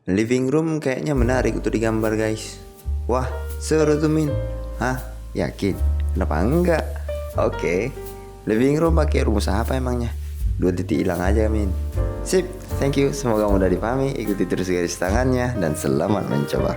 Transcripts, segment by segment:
Living room kayaknya menarik untuk digambar guys. Wah, seru tuh Min. Hah? Yakin? Kenapa enggak? Oke. Living room pakai rumus apa emangnya? 2 titik hilang aja Min. Sip, thank you. Semoga mudah dipahami. Ikuti terus garis tangannya dan selamat mencoba.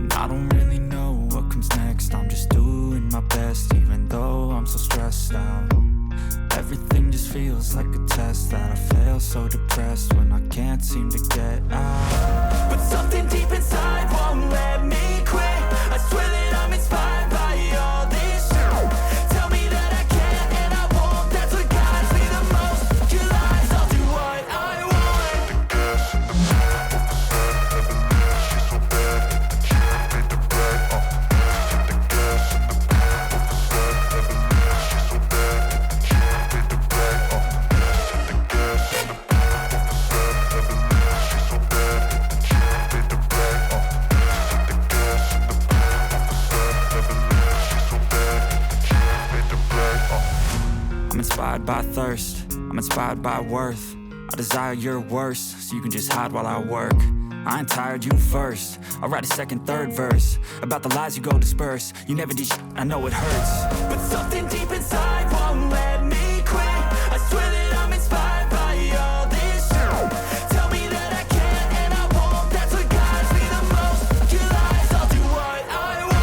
And I don't really know what comes next. I'm just doing my best, even though I'm so stressed out. Everything just feels like a test that I fail, so depressed when I can't seem to get out. But something deep inside won't let me quit. I swear that I'm inspired by all this shit. Tell me that I can and I won't. That's what guides me the most. Your lies, I'll do what I want. I'm inspired by thirst, I'm inspired by worth. I desire your worst, so you can just hide while I work. I ain't tired, you first. I'll write a second, third verse about the lies you go disperse. You never did shit, I know it hurts. But something deep inside won't let me quit. I swear that I'm inspired by all this shit. Tell me that I can and I won't. That's what guides me the most. Your lies, I'll do what I want.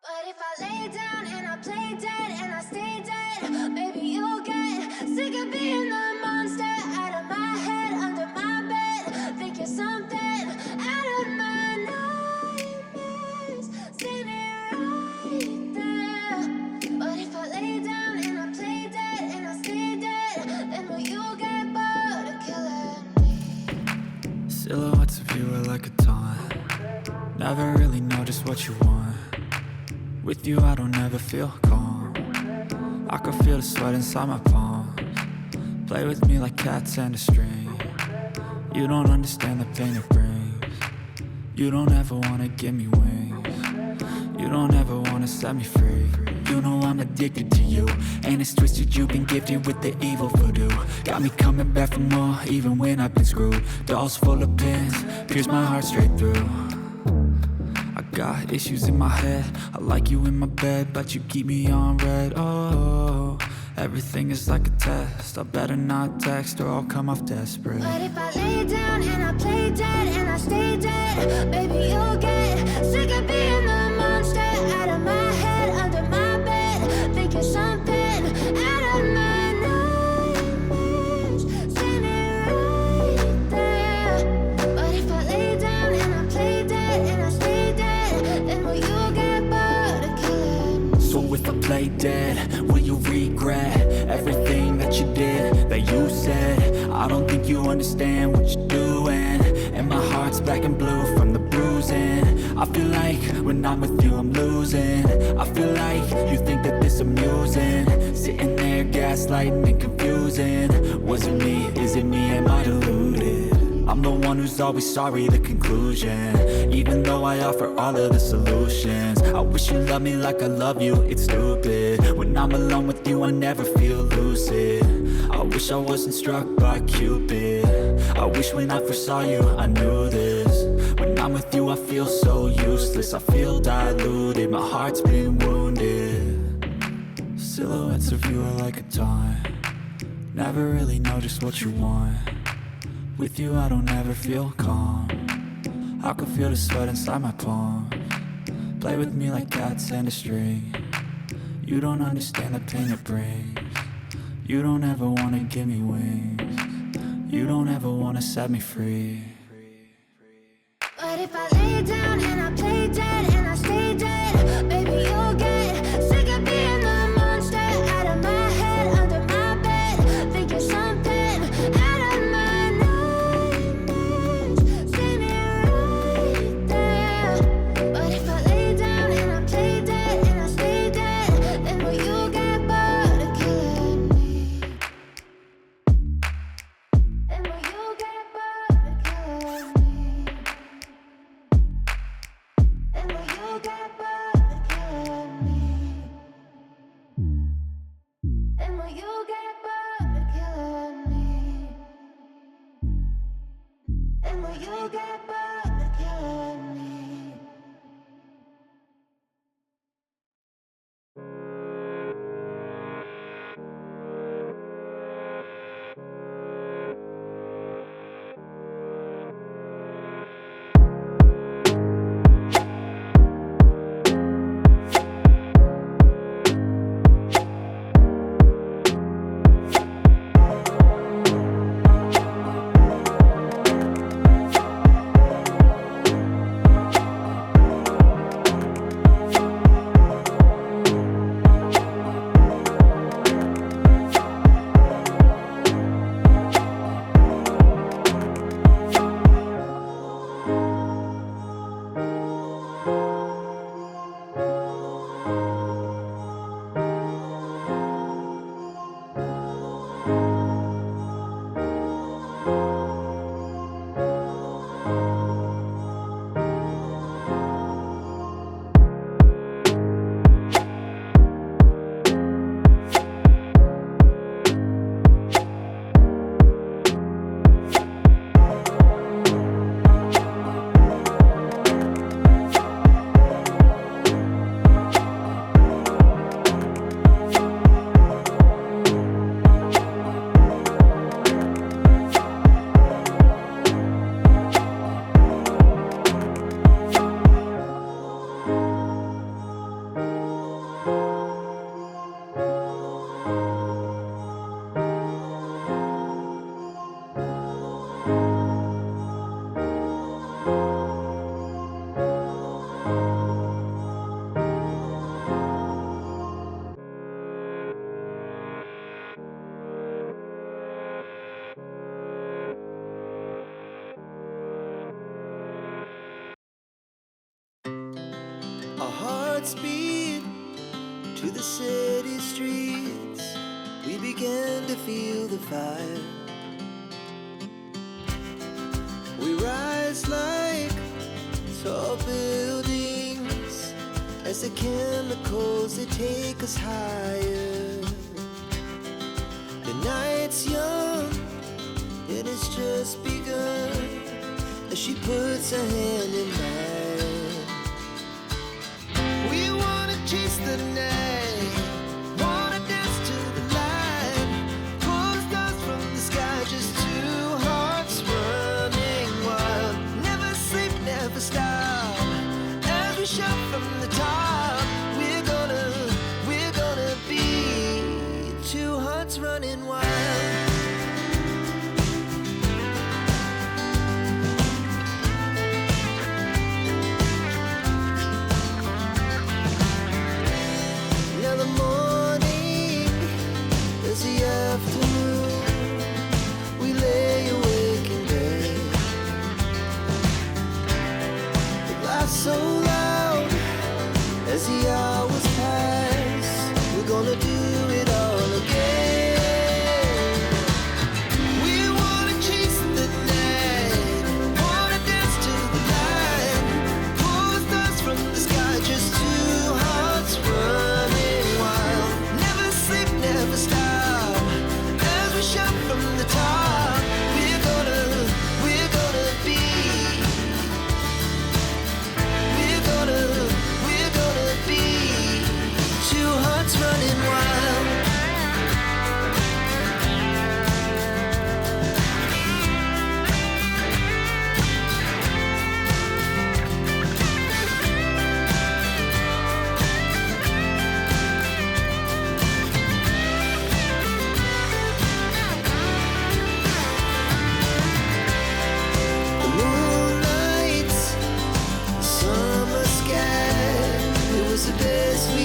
But if I lay down and I play dead and I stay dead, maybe you'll get sick of being the monster out of my head, under my bed. Think you're something out of my nightmares, standing right there. But if I lay down and I play dead and I stay dead, then will you get bored of killing me? Silhouettes of you are like a taunt. Never really know just what you want. With you I don't ever feel calm. I can feel the sweat inside my palms. Play with me like cats and a string. You don't understand the pain it brings. You don't ever wanna give me wings. You don't ever wanna set me free. You know I'm addicted to you, and it's twisted, you've been gifted with the evil voodoo. Got me coming back for more, even when I've been screwed. Dolls full of pins, pierce my heart straight through. I got issues in my head, I like you in my bed, but you keep me on red. Oh, everything is like a test. I better not text or I'll come off desperate. But if I lay down and I play dead and I stay dead, maybe you'll get sick of being the monster out of my head, under my bed. Think you're something out of my nightmares, standing right there. But if I lay down and I play dead and I stay dead, then will you get bored of killing me? So if I play dead, will you regret everything that you did, that you said? I don't think you understand what you're doing, and my heart's black and blue from the bruising. I feel like when I'm with you I'm losing. I feel like you think that this amusing, sitting there gaslighting and confusing. Was it me? Is it me? Am I deluded? I'm the one who's always sorry, the conclusion. Even though I offer all of the solutions, I wish you loved me like I love you, it's stupid. When I'm alone with you I never feel lucid. I wish I wasn't struck by Cupid. I wish when I first saw you I knew this. When I'm with you I feel so useless, I feel diluted, my heart's been wounded. Silhouettes of you are like a taunt. Never really know just what you want. With you I don't ever feel calm. I can feel the sweat inside my palms. Play with me like cats and a string. You don't understand the pain it brings. You don't ever wanna give me wings. You don't ever wanna set me free. But if I lay down and I play dead and I stay dead, maybe you'll get sick of being the monster out of my head, under my bed. Think you're something out of my nightmares, standing right there. But if I lay down and I play dead and I stay dead, then will you get bored of killing me? Then will you get bored of killing me? Then will you get bored of killing me? Our hearts beat to the city streets. We began to feel the fire. We rise like tall buildings as the chemicals, they take us higher. The night's young and it's just begun as she puts her hand in mine. We wanna chase the night, wanna dance to the light, pull stars from the sky, just two hearts running wild. Never sleep, never stop, as we shout from the top. We're gonna be two hearts running wild. Now the morning is the afternoon. We lay awake in bed. The laugh so loud as the hours pass. We're gonna do it all again. We wanna chase the night, wanna dance to the light, pull stars from the sky, just two hearts running wild. Never sleep, never stop, as we shout from the top. We're gonna be, we're gonna be two hearts running wild. The moonlight, summer sky, it was the best we